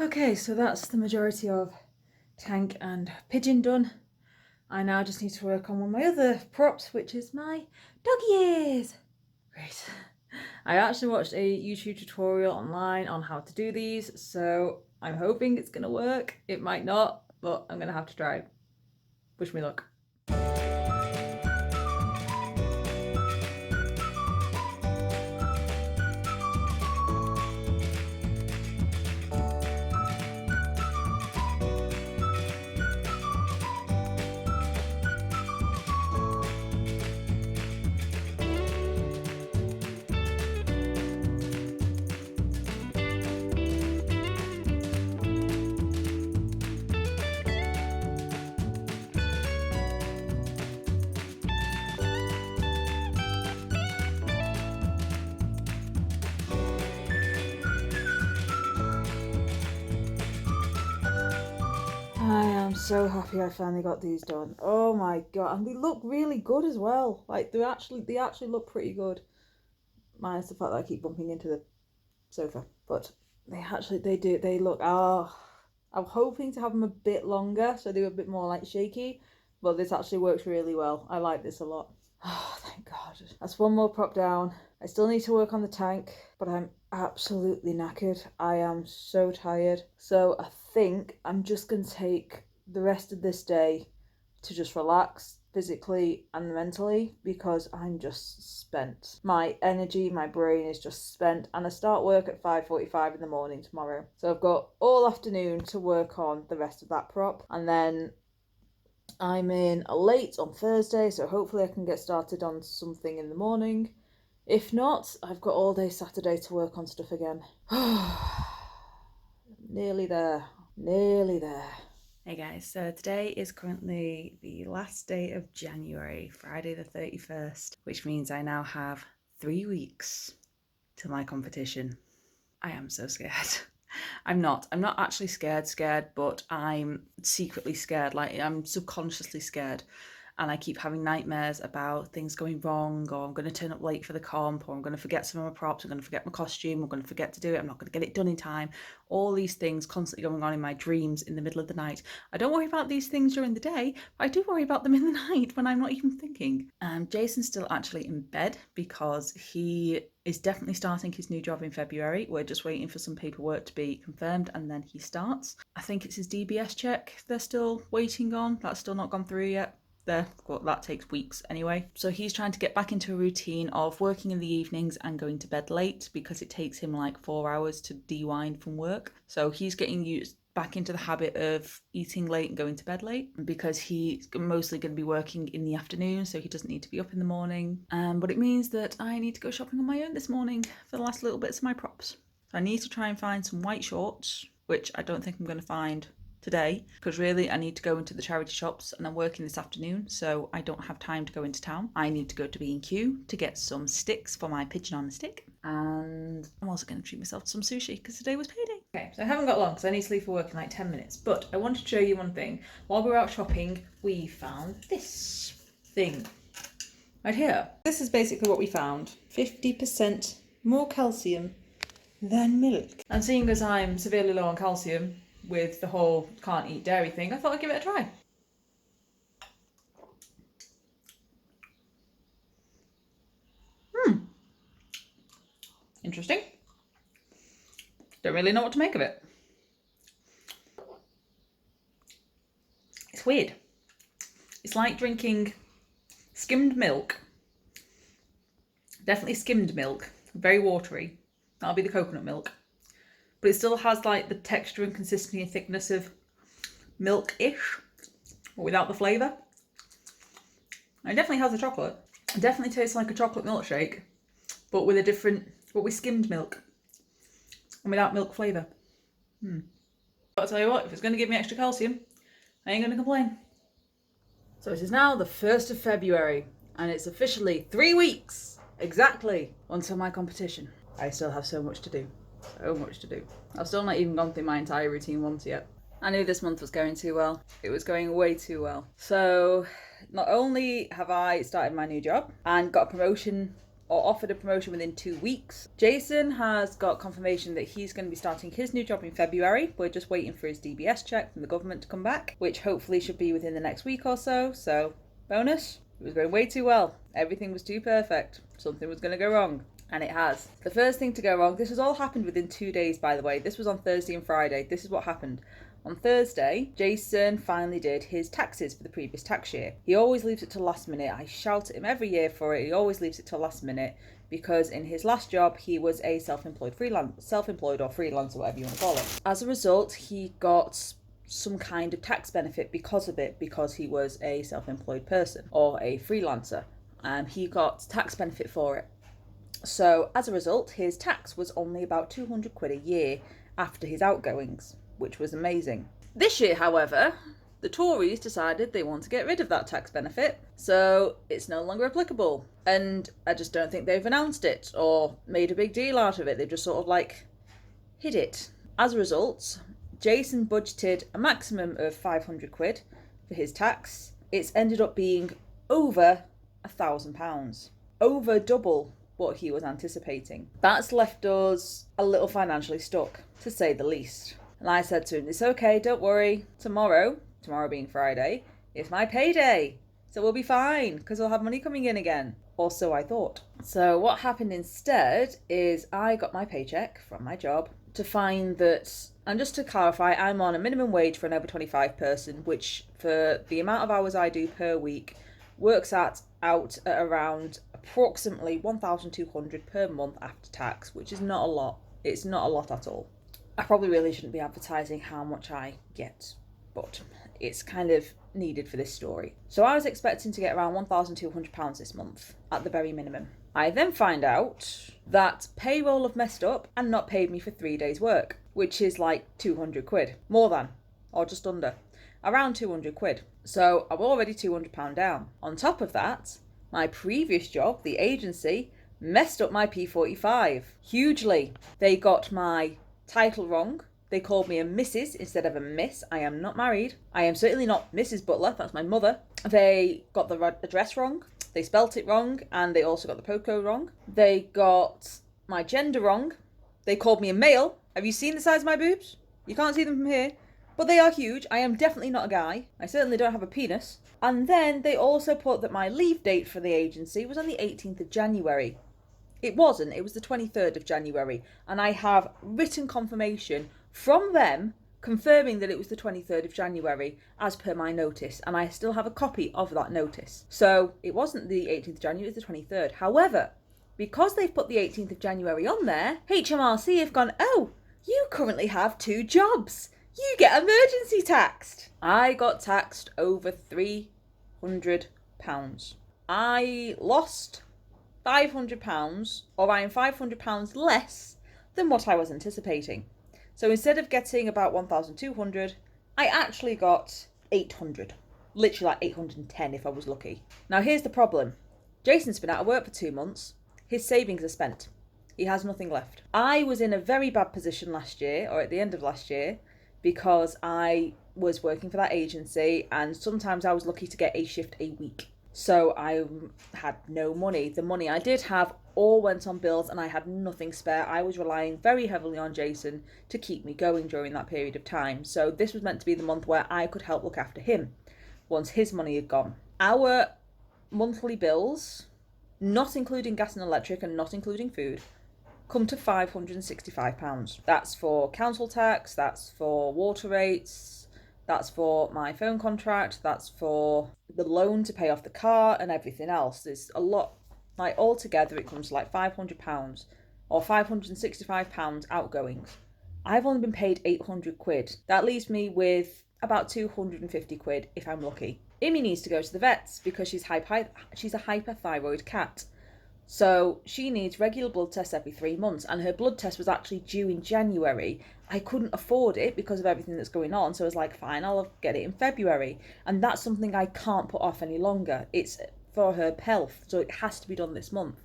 Okay, so that's the majority of tank and pigeon done. I now just need to work on one of my other props, which is my doggy ears. Great. I actually watched a YouTube tutorial online on how to do these, so I'm hoping it's gonna work. It might not, but I'm gonna have to try. Wish me luck. I am so happy I finally got these done. Oh my god, and they look really good as well. Like they actually look pretty good. Minus the fact that I keep bumping into the sofa, but they look. I'm hoping to have them a bit longer so they're a bit more like shaky, but this actually works really well. I like this a lot. Oh, thank god. That's one more prop down. I still need to work on the tank, but I'm absolutely knackered. I am so tired. So I think I'm just going to take the rest of this day to just relax physically and mentally because I'm just spent. My energy, my brain is just spent, and I start work at 5:45 in the morning tomorrow. So I've got all afternoon to work on the rest of that prop, and then I'm in a late on Thursday, so hopefully I can get started on something in the morning. If not, I've got all day Saturday to work on stuff again. Nearly there. Nearly there. Hey guys, so today is currently the last day of January, Friday the 31st, which means I now have 3 weeks till my competition. I am so scared. I'm not actually scared, but I'm secretly scared. Like I'm subconsciously scared. And I keep having nightmares about things going wrong, or I'm going to turn up late for the comp, or I'm going to forget some of my props, I'm going to forget my costume, I'm going to forget to do it, I'm not going to get it done in time. All these things constantly going on in my dreams in the middle of the night. I don't worry about these things during the day, but I do worry about them in the night when I'm not even thinking. Jason's still actually in bed because he is definitely starting his new job in February. We're just waiting for some paperwork to be confirmed and then he starts. I think it's his DBS check they're still waiting on. That's still not gone through yet. Well, that takes weeks anyway. So he's trying to get back into a routine of working in the evenings and going to bed late because it takes him like 4 hours to de-wind from work. So he's getting used back into the habit of eating late and going to bed late because he's mostly going to be working in the afternoon, so he doesn't need to be up in the morning. But it means that I need to go shopping on my own this morning for the last little bits of my props. So I need to try and find some white shorts, which I don't think I'm going to find today because really I need to go into the charity shops and I'm working this afternoon, so I don't have time to go into town. I need to go to B&Q to get some sticks for my pigeon on a stick, and I'm also going to treat myself to some sushi because today was payday. Okay, so I haven't got long because I need to leave for work in like 10 minutes, but I wanted to show you one thing. While we were out shopping, we found this thing right here. This is basically what we found. 50% more calcium than milk. And seeing as I'm severely low on calcium with the whole can't eat dairy thing, I thought I'd give it a try. Interesting. Don't really know what to make of it. It's weird. It's like drinking skimmed milk. Definitely skimmed milk. Very watery. That'll be the coconut milk. But it still has like the texture and consistency and thickness of milk-ish, but without the flavour. And it definitely has the chocolate. It definitely tastes like a chocolate milkshake, but with skimmed milk and without milk flavour. But I'll tell you what, if it's going to give me extra calcium, I ain't going to complain. So it is now the 1st of February, and it's officially 3 weeks exactly until my competition. I still have so much to do. So much to do. I've still not even gone through my entire routine once yet. I knew this month was going too well. It was going way too well. So not only have I started my new job and got a promotion or offered a promotion within 2 weeks. Jason has got confirmation that he's going to be starting his new job in February. We're just waiting for his DBS check from the government to come back, which hopefully should be within the next week or so. So, bonus. It was going way too well. Everything was too perfect. Something was going to go wrong. And it has. The first thing to go wrong, this has all happened within 2 days, by the way. This was on Thursday and Friday. This is what happened. On Thursday, Jason finally did his taxes for the previous tax year. He always leaves it till last minute. I shout at him every year for it. He always leaves it till last minute because in his last job, he was a self-employed or freelancer, whatever you want to call it. As a result, he got some kind of tax benefit because of it, because he was a self-employed person or a freelancer. He got tax benefit for it. So as a result, his tax was only about 200 quid a year after his outgoings, which was amazing. This year, however, the Tories decided they want to get rid of that tax benefit, so it's no longer applicable. And I just don't think they've announced it or made a big deal out of it. They've just sort of hid it. As a result, Jason budgeted a maximum of 500 quid for his tax. It's ended up being over £1,000, over double what he was anticipating. That's left us a little financially stuck, to say the least. And I said to him, it's okay, don't worry. Tomorrow being Friday, is my payday. So we'll be fine, because we'll have money coming in again. Or so I thought. So what happened instead is I got my paycheck from my job to find that, and just to clarify, I'm on a minimum wage for an over 25 person, which for the amount of hours I do per week works out at around approximately 1,200 per month after tax, which is not a lot. It's not a lot at all. I probably really shouldn't be advertising how much I get, but it's kind of needed for this story. So I was expecting to get around £1,200 this month at the very minimum. I then find out that payroll have messed up and not paid me for 3 days work, which is like 200 quid. More than, or just under, around 200 quid. So I'm already £200 down. On top of that, my previous job, the agency, messed up my P45 hugely. They got my title wrong. They called me a Mrs. instead of a Miss. I am not married. I am certainly not Mrs. Butler. That's my mother. They got the address wrong. They spelt it wrong, and they also got the postcode wrong. They got my gender wrong. They called me a male. Have you seen the size of my boobs? You can't see them from here, but they are huge. I am definitely not a guy. I certainly don't have a penis. And then they also put that my leave date for the agency was on the 18th of January. It wasn't. It was the 23rd of January. And I have written confirmation from them confirming that it was the 23rd of January as per my notice. And I still have a copy of that notice. So it wasn't the 18th of January, it was the 23rd. However, because they've put the 18th of January on there, HMRC have gone, oh, you currently have 2 jobs. You get emergency taxed. I got taxed over £300. I lost £500, or I am £500 less than what I was anticipating. So instead of getting about 1,200, I actually got 800. Literally like 810 if I was lucky. Now here's the problem. Jason's been out of work for 2 months. His savings are spent. He has nothing left. I was in a very bad position last year, or at the end of last year, because I was working for that agency and sometimes I was lucky to get a shift a week. So I had no money. The money I did have all went on bills and I had nothing spare. I was relying very heavily on Jason to keep me going during that period of time. So this was meant to be the month where I could help look after him once his money had gone. Our monthly bills, not including gas and electric and not including food, come to £565. That's for council tax, that's for water rates, that's for my phone contract, that's for the loan to pay off the car and everything else. There's a lot, like altogether it comes to like £500 or £565 outgoings. I've only been paid 800 quid. That leaves me with about 250 quid if I'm lucky. Imi needs to go to the vets because she's a hyperthyroid cat. So she needs regular blood tests every 3 months, and her blood test was actually due in January. I couldn't afford it because of everything that's going on, so I was like, fine, I'll get it in February. And that's something I can't put off any longer. It's for her health, so it has to be done this month.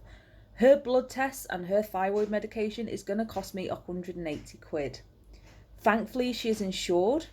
Her blood tests and her thyroid medication is going to cost me 180 quid. Thankfully, she is insured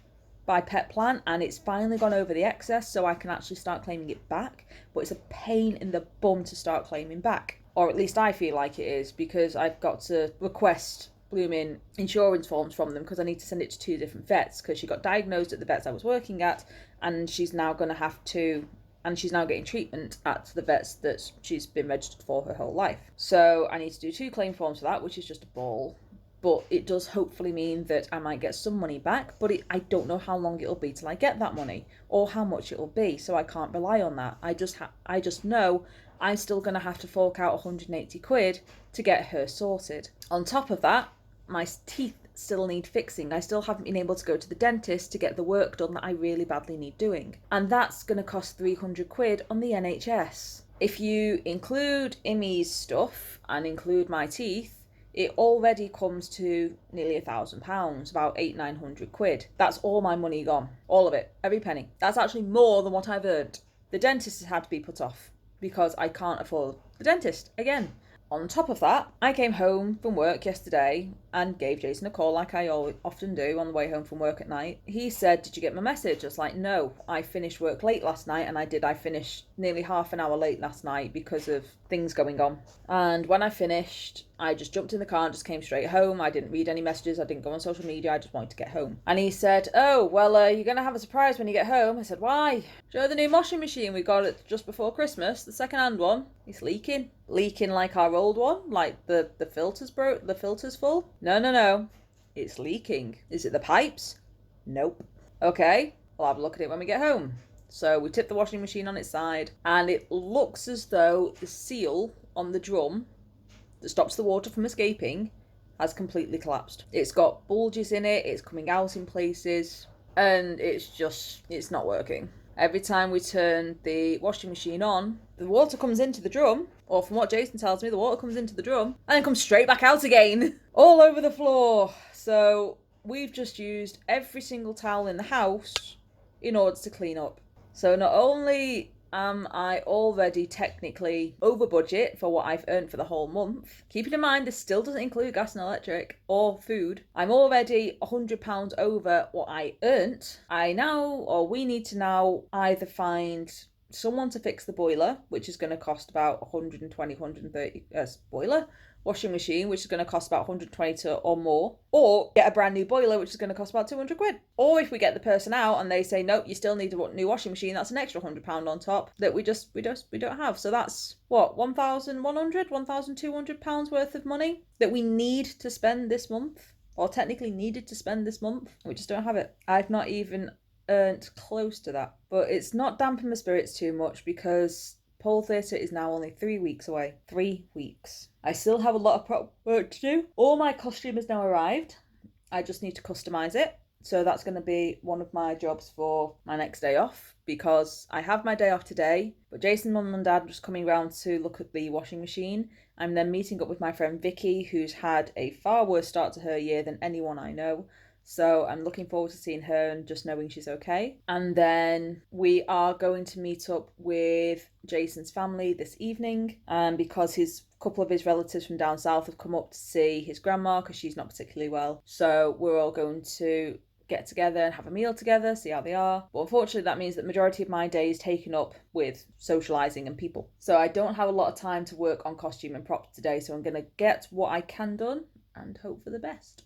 by Petplan, and it's finally gone over the excess, so I can actually start claiming it back. But it's a pain in the bum to start claiming back, or at least I feel like it is, because I've got to request blooming insurance forms from them because I need to send it to 2 different vets, because she got diagnosed at the vets I was working at, and she's now going to have to, and she's now getting treatment at the vets that she's been registered for her whole life. So I need to do 2 claim forms for that, which is just a ball. But it does hopefully mean that I might get some money back, but I don't know how long it'll be till I get that money, or how much it'll be, so I can't rely on that. I just know I'm still going to have to fork out 180 quid to get her sorted. On top of that, my teeth still need fixing. I still haven't been able to go to the dentist to get the work done that I really badly need doing. And that's going to cost 300 quid on the NHS. If you include Imi's stuff and include my teeth, it already comes to nearly £1,000, about 800-900 quid. That's all my money gone. All of it. Every penny. That's actually more than what I've earned. The dentist has had to be put off because I can't afford the dentist again. On top of that, I came home from work yesterday and gave Jason a call like I often do on the way home from work at night. He said, "Did you get my message?" I was like, "No, I finished work late last night," and I did. I finished nearly half an hour late last night because of things going on. And when I finished, I just jumped in the car and just came straight home. I didn't read any messages. I didn't go on social media. I just wanted to get home. And he said, "Oh, well, you're going to have a surprise when you get home." I said, "Why?" "Show the new washing machine we got it just before Christmas, the second-hand one. It's leaking. Leaking like our old one, like the filters broke, the filter's full." No. It's leaking. Is it the pipes? Nope. Okay, we'll have a look at it when we get home. So we tip the washing machine on its side, and it looks as though the seal on the drum that stops the water from escaping has completely collapsed. It's got bulges in it, it's coming out in places, and it's not working. Every time we turn the washing machine on, the water comes into the drum, or from what Jason tells me, the water comes into the drum and then comes straight back out again, all over the floor. So we've just used every single towel in the house in order to clean up. So not only am I already technically over budget for what I've earned for the whole month, keeping in mind this still doesn't include gas and electric or food, I'm already £100 over what I earned. We need to now either find someone to fix the boiler, which is going to cost about 120, 130, boiler, washing machine, which is going to cost about 120 or more, or get a brand new boiler, which is going to cost about 200 quid. Or if we get the person out and they say, "Nope, you still need a new washing machine," that's an extra £100 on top that we don't have. So that's what, 1,100, 1,200 pounds worth of money that we need to spend this month, or technically needed to spend this month. We just don't have it. I've not even earned close to that, but it's not dampened my spirits too much because Pole Theatre is now only 3 weeks away. 3 weeks. I still have a lot of prep work to do. All my costume has now arrived. I just need to customise it. So that's going to be one of my jobs for my next day off, because I have my day off today, but Jason's mum and dad are just coming round to look at the washing machine. I'm then meeting up with my friend Vicky, who's had a far worse start to her year than anyone I know. So I'm looking forward to seeing her and just knowing she's okay. And then we are going to meet up with Jason's family this evening, because his couple of his relatives from down south have come up to see his grandma because she's not particularly well. So we're all going to get together and have a meal together, see how they are. But unfortunately, that means that the majority of my day is taken up with socialising and people. So I don't have a lot of time to work on costume and props today, so I'm going to get what I can done and hope for the best.